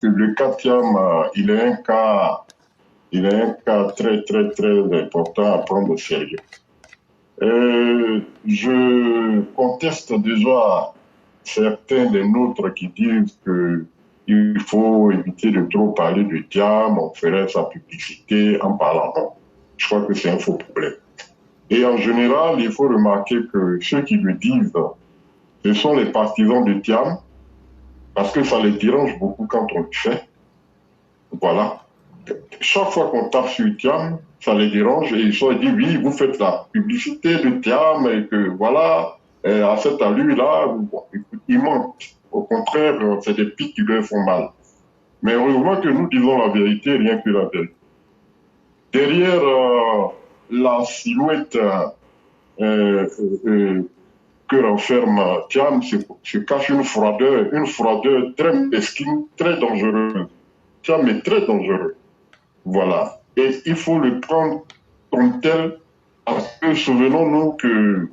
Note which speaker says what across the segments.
Speaker 1: que le cas Thiam, il est un cas très, très, très important à prendre au sérieux. Je conteste déjà certains des nôtres qui disent que il faut éviter de trop parler de Thiam, on ferait sa publicité en parlant. Non, je crois que c'est un faux problème. Et en général, il faut remarquer que ceux qui le disent, ce sont les partisans de Thiam, parce que ça les dérange beaucoup quand on le fait. Voilà. Chaque fois qu'on tape sur Thiam, ça les dérange et ils sont dit oui, vous faites la publicité de Thiam et que voilà, à cette allure-là, bon, ils mentent. Au contraire, c'est des pics qui leur font mal. Mais heureusement que nous disons la vérité, rien que la vérité. Derrière la silhouette que renferme Thiam se cache une froideur très mesquine, très dangereuse. Thiam est très dangereux. Voilà. Et il faut le prendre comme tel, parce que souvenons-nous que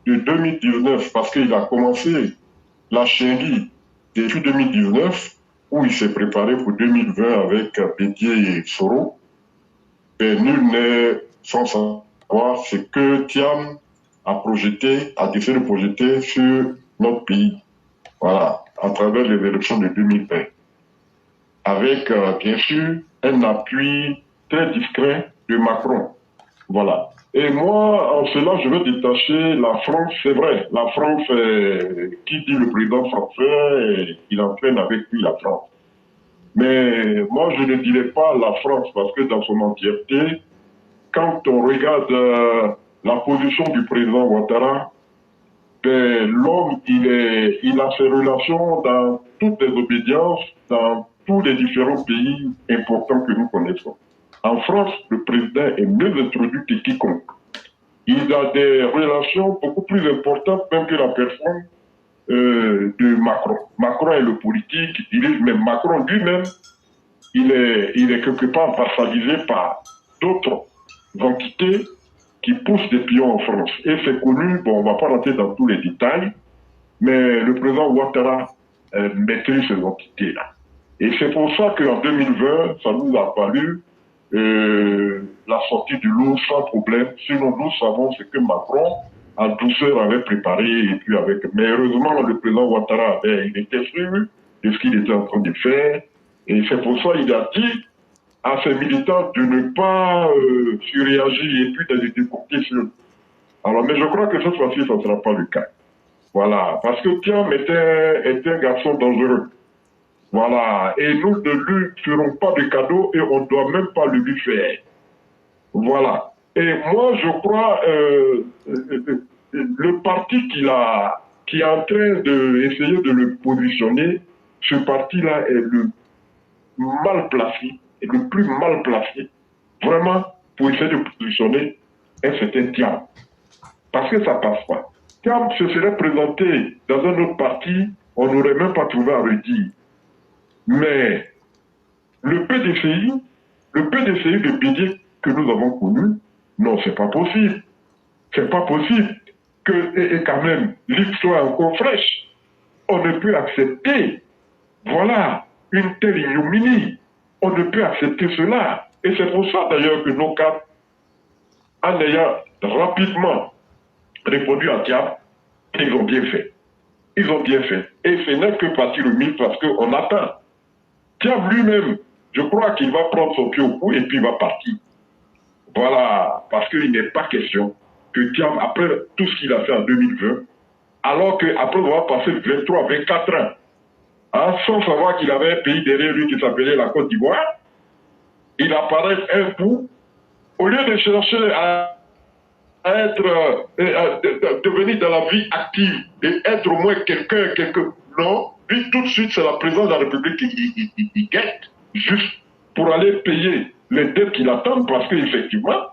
Speaker 1: de 2019, parce qu'il a commencé la chérie depuis 2019, où il s'est préparé pour 2020 avec Bédier et Soro, ben, nul n'est sans savoir ce que Thiam a projeté, a décidé de projeter sur notre pays. Voilà, à travers les élections de 2020. Avec, bien sûr, un appui très discret de Macron. Voilà. Et moi, en cela, je veux détacher la France, c'est vrai. La France, qui dit le président français, il entraîne avec lui la France. Mais moi, je ne dirais pas la France, parce que dans son entièreté, quand on regarde la position du président Ouattara, ben, l'homme, il a ses relations dans toutes les obédiences, dans tous les différents pays importants que nous connaissons. En France, le président est mieux introduit que quiconque. Il a des relations beaucoup plus importantes même que la personne de Macron. Macron est le politique, mais Macron lui-même, il est quelque part vassalisé par d'autres entités qui poussent des pions en France. Et c'est connu, bon, on ne va pas rentrer dans tous les détails, mais le président Ouattara maîtrise ces entités-là. Et c'est pour ça qu'en 2020, ça nous a valu la sortie du lot sans problème. Sinon, nous savons ce que Macron, en douceur, avait préparé. Et puis avec... Mais heureusement, le président Ouattara, il était sûr de ce qu'il était en train de faire. Et c'est pour ça qu'il a dit à ses militants de ne pas surréagir et puis de décourter sur... Alors, mais je crois que cette fois-ci, ça ne sera pas le cas. Voilà, parce que Thiam est un garçon dangereux. Voilà, et nous ne lui ferons pas de cadeaux et on ne doit même pas le lui faire. Voilà. Et moi, je crois, le parti qui est en train d'essayer de le positionner, ce parti-là est le mal placé, est le plus mal placé, vraiment, pour essayer de positionner un certain Thiam. Parce que ça ne passe pas. Thiam se serait présenté dans un autre parti, on n'aurait même pas trouvé à redire. Mais le PDCI de Bédier que nous avons connu, non, c'est pas possible. C'est pas possible que, et quand même, l'île soit encore fraîche. On ne peut accepter, voilà, une telle ignominie. On ne peut accepter cela. Et c'est pour ça d'ailleurs que nos cadres, en ayant rapidement répondu à Thiam, ils ont bien fait. Ils ont bien fait. Et ce n'est que partie remise parce qu'on attend. Thiam lui-même, je crois qu'il va prendre son pied au cou et puis il va partir. Voilà, parce qu'il n'est pas question que Thiam, après tout ce qu'il a fait en 2020, alors qu'après avoir passé 23, 24 ans, hein, sans savoir qu'il avait un pays derrière lui qui s'appelait la Côte d'Ivoire, il apparaît un coup, au lieu de chercher à devenir dans la vie active et être au moins quelqu'un, non, lui tout de suite c'est la présidence de la République qui guette, juste pour aller payer les dettes qu'il attend, parce qu'effectivement,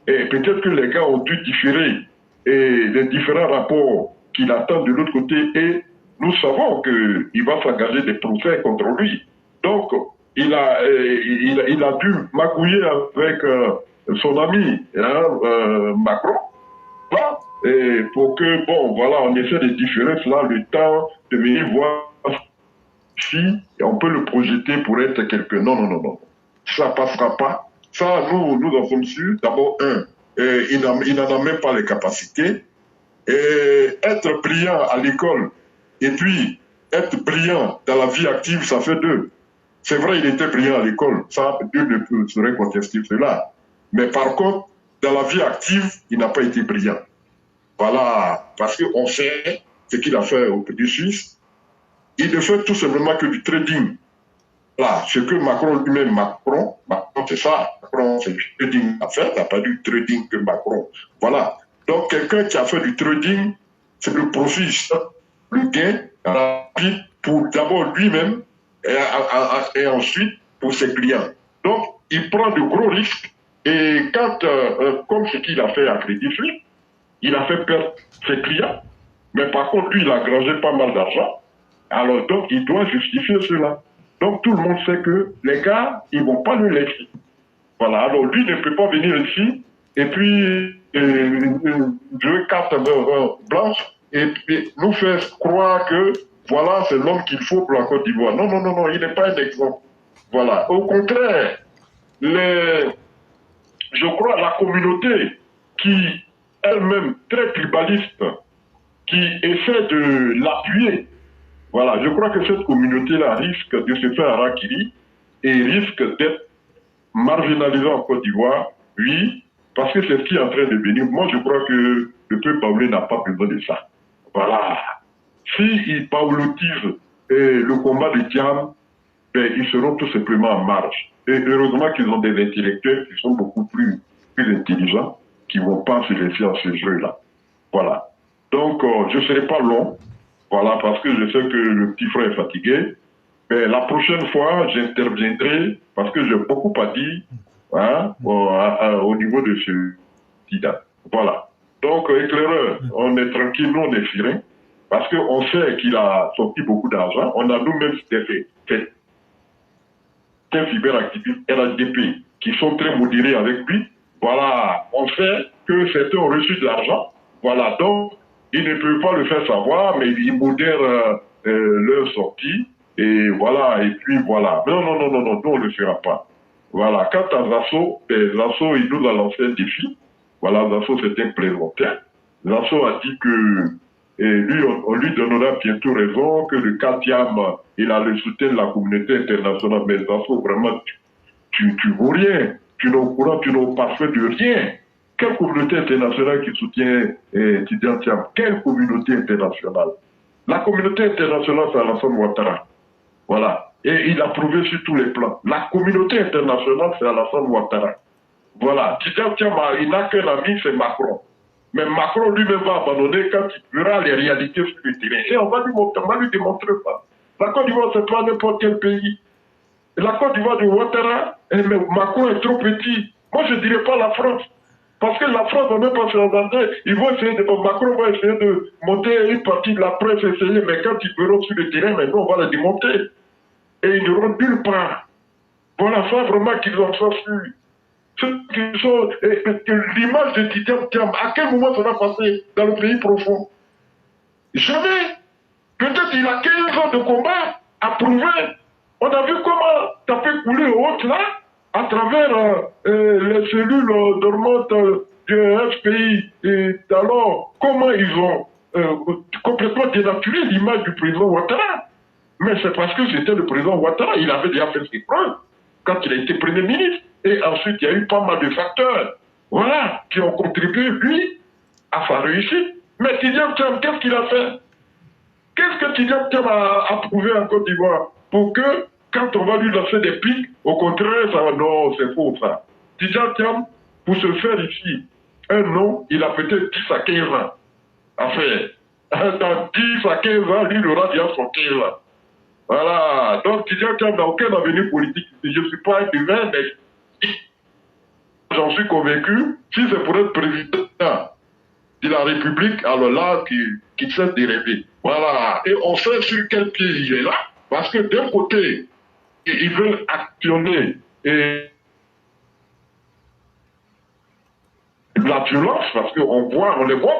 Speaker 1: et peut-être que les gars ont dû différer les différents rapports qu'il attend de l'autre côté, et nous savons qu'il va s'engager des procès contre lui. Donc, il a dû magouiller avec son ami Macron, et pour que, bon, voilà, on essaie de différer cela, le temps de venir voir si on peut le projeter pour être quelqu'un. Non, non, non, non. Ça ne passera pas. Ça, nous en sommes sûrs. D'abord, il n'en a même pas les capacités. Et être brillant à l'école et puis être brillant dans la vie active, ça fait deux. C'est vrai, il était brillant à l'école. Ça, Dieu ne saurait contester cela. Mais par contre, dans la vie active, il n'a pas été brillant. Voilà, parce qu'on sait ce qu'il a fait au Petit Suisse. Il ne fait tout simplement que du trading. Voilà, ce que Macron lui-même, Macron c'est ça. Macron, c'est du trading à faire, il n'a pas du trading que Macron. Voilà. Donc, quelqu'un qui a fait du trading, c'est le profit, le gain rapide pour d'abord lui-même et ensuite pour ses clients. Donc, il prend de gros risques et quand, comme ce qu'il a fait à Crédit Suisse, il a fait perdre ses clients, mais par contre, lui, il a grangé pas mal d'argent. Alors, donc, il doit justifier cela. Donc, tout le monde sait que les gars, ils ne vont pas le laisser. Voilà, alors lui ne peut pas venir ici et puis jouer carte blanche et nous faire croire que voilà, c'est l'homme qu'il faut pour la Côte d'Ivoire. Non, non, non, non, il n'est pas un exemple. Voilà, au contraire, je crois la communauté qui, elle-même, très tribaliste, qui essaie de l'appuyer. Voilà, je crois que cette communauté-là risque de se faire harakiri et risque d'être marginalisée en Côte d'Ivoire, oui, parce que c'est ce qui est en train de venir. Moi, je crois que le peuple paoulé n'a pas besoin de ça. Voilà. S'ils paulotisent le combat de Thiam, ben, ils seront tout simplement en marge. Et heureusement qu'ils ont des intellectuels qui sont beaucoup plus intelligents, qui ne vont pas se laisser en ce jeu-là. Voilà. Donc, je ne serai pas long. Voilà, parce que je sais que le petit frère est fatigué. Mais la prochaine fois, j'interviendrai parce que j'ai beaucoup à dire hein, au niveau de ce Tida. Voilà. Donc, éclaireur, on est tranquille, nous on est serein parce qu'on sait qu'il a sorti beaucoup d'argent. On a nous-mêmes fait cyberactivistes RHDP qui sont très modérés avec lui. Voilà, on sait que certains ont reçu de l'argent. Voilà, donc, ils ne peuvent pas le faire savoir, mais ils modèrent leur sortie. Et voilà, et puis voilà. Non, non, non, non, non, nous on ne le fera pas. Voilà, quant à Zasso, Zasso, il nous a lancé un défi. Voilà, Zasso s'était présenté. Zasso a dit que lui, on lui donnera bientôt raison, que le Katiam, il a le soutien de la communauté internationale. Mais Zasso, vraiment, tu vaux rien. Tu n'es au courant, tu n'es au parfait de rien. Quelle communauté internationale qui soutient Tidiane Thiam? Quelle communauté internationale? La communauté internationale, c'est Alassane Ouattara. Voilà. Et il a prouvé sur tous les plans. La communauté internationale, c'est Alassane Ouattara. Voilà. Tidiane Thiam, il n'a qu'un ami, c'est Macron. Mais Macron lui-même va abandonner quand il verra les réalités sur le terrain. Et on va lui démontrer ça. La Côte d'Ivoire, c'est pas n'importe quel pays. Et la Côte d'Ivoire de Ouattara, mais Macron est trop petit. Moi, je ne dirais pas la France. Parce que la France va même pas se regarder. Ils vont essayer Macron va essayer de monter une partie de la presse, essayer, mais quand ils verront sur le terrain, maintenant on va les démonter. Et ils n'auront nulle part. Voilà ça vraiment qu'ils ont ça sur. L'image de Tidiane Thiam, à quel moment ça va passer dans le pays profond? Jamais. Peut-être il a 15 ans de combat à prouver. On a vu comment ça peut couler au haut là, à travers les cellules dormantes du FPI. Et alors, comment ils ont complètement dénaturé l'image du président Ouattara? Mais c'est parce que c'était le président Ouattara, il avait déjà fait ses preuves quand il a été Premier ministre. Et ensuite, il y a eu pas mal de facteurs, voilà, qui ont contribué, lui, à sa réussite. Mais Tidiane Thiam, qu'est-ce qu'il a fait? Qu'est-ce que Tidiane Thiam a prouvé en Côte d'Ivoire? Pour que, quand on va lui lancer des pics, au contraire, ça va, non, c'est faux ça. Tidiane Thiam, pour se faire ici, un nom, il a peut-être 10 à 15 ans à faire. Dans 10 à 15 ans, lui, il aura déjà son 15 ans. Voilà. Donc, Tidiane Thiam n'a aucun avenir politique. Je ne suis pas un devin, mais j'en suis convaincu, si c'est pour être président de la République, alors là, qu'il cesse de rêver. Voilà. Et on sait sur quel pied il est là, parce que d'un côté, ils veulent actionner la violence, parce on les voit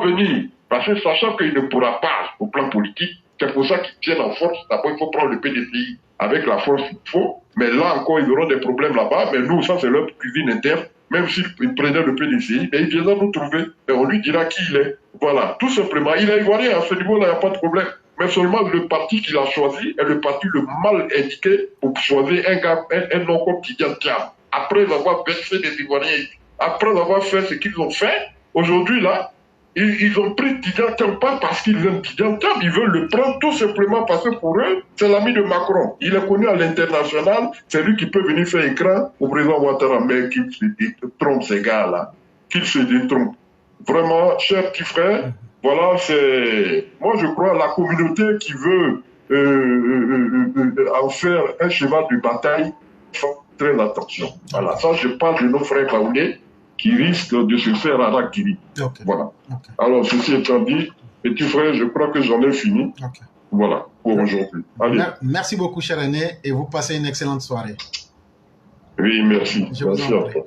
Speaker 1: venir, parce que sachant qu'il ne pourra pas, au plan politique, C'est pour ça qu'ils tiennent en force. D'abord, il faut prendre le PDCI avec la force qu'il faut. Mais là encore, ils auront des problèmes là-bas. Mais nous, ça, c'est leur cuisine interne. Même s'ils prenaient le PDCI, mais ils viendront nous trouver. Et on lui dira qui il est. Voilà, tout simplement. Il est ivoirien. À ce niveau-là, il n'y a pas de problème. Mais seulement le parti qu'il a choisi est le parti le mal indiqué pour choisir un nom comme Tidiane Thiam. Après avoir versé des Ivoiriens, après avoir fait ce qu'ils ont fait, aujourd'hui, là, ils ont pris Tidiane Thiam pas parce qu'ils aiment Tidiane Thiam, ils veulent le prendre tout simplement parce que pour eux, c'est l'ami de Macron. Il est connu à l'international, c'est lui qui peut venir faire écran au président Ouattara, mais qu'il se détrompe ces gars-là, qu'il se détrompe. Vraiment, cher petit frère, voilà, c'est... Moi, je crois à la communauté qui veut en faire un cheval de bataille. Faut très attention. Voilà, ça, je parle de nos frères baoulés qui risquent de se faire harakiri.
Speaker 2: Okay.
Speaker 1: Voilà.
Speaker 2: Okay.
Speaker 1: Alors, ceci étant dit, petit frère, je crois que j'en ai fini.
Speaker 2: Okay.
Speaker 1: Voilà, pour aujourd'hui. Allez.
Speaker 2: Merci beaucoup, cher René, et vous passez une excellente soirée.
Speaker 1: Oui, merci.
Speaker 2: Je vous
Speaker 1: merci
Speaker 2: en
Speaker 1: à
Speaker 2: prie.
Speaker 1: toi.